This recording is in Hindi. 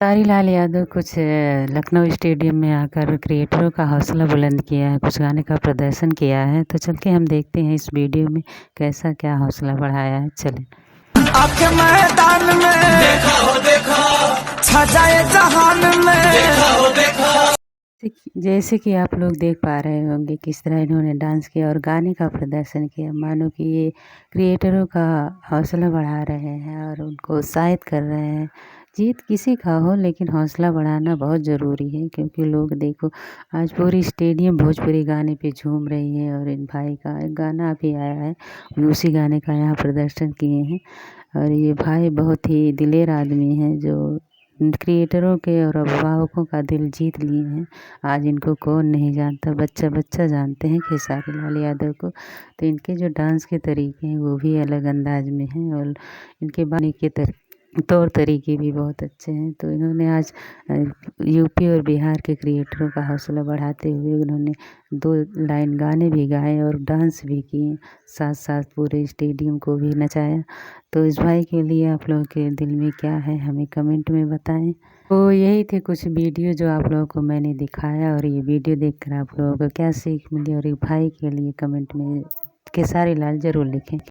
खेसारी लाल यादव कुछ लखनऊ स्टेडियम में आकर क्रिएटरों का हौसला बुलंद किया है, कुछ गाने का प्रदर्शन किया है। तो चल के हम देखते हैं इस वीडियो में कैसा क्या हौसला बढ़ाया है। चलें। आपके मैदान में देखा छा जाए जहान में देखा। जैसे कि आप लोग देख पा रहे होंगे किस तरह इन्होंने डांस किया और गाने का प्रदर्शन किया, मानो कि ये क्रिएटरों का हौसला बढ़ा रहे हैं और उनको उत्साहित कर रहे हैं। जीत किसी का हो लेकिन हौसला बढ़ाना बहुत ज़रूरी है, क्योंकि लोग देखो आज पूरी स्टेडियम भोजपुरी गाने पे झूम रही है और इन भाई का एक गाना भी आया है, उसी गाने का यहाँ प्रदर्शन किए हैं। और ये भाई बहुत ही दिलेर आदमी हैं जो क्रिएटरों के और अभिभावकों का दिल जीत लिए हैं। आज इनको कौन नहीं जानता, बच्चा बच्चा जानते हैं खेसारी लाल यादव को। तो इनके जो डांस के तरीके हैं वो भी अलग अंदाज में हैं और इनके गाने के तौर तरीके भी बहुत अच्छे हैं। तो इन्होंने आज यूपी और बिहार के क्रिएटरों का हौसला बढ़ाते हुए उन्होंने 2 लाइन गाने भी गाए और डांस भी किए, साथ साथ पूरे स्टेडियम को भी नचाया। तो इस भाई के लिए आप लोगों के दिल में क्या है हमें कमेंट में बताएं। तो यही थे कुछ वीडियो जो आप लोगों को मैंने दिखाया, और ये वीडियो देखकर आप लोगों को क्या सीख मिली और एक भाई के लिए कमेंट में खेसारी लाल ज़रूर लिखें।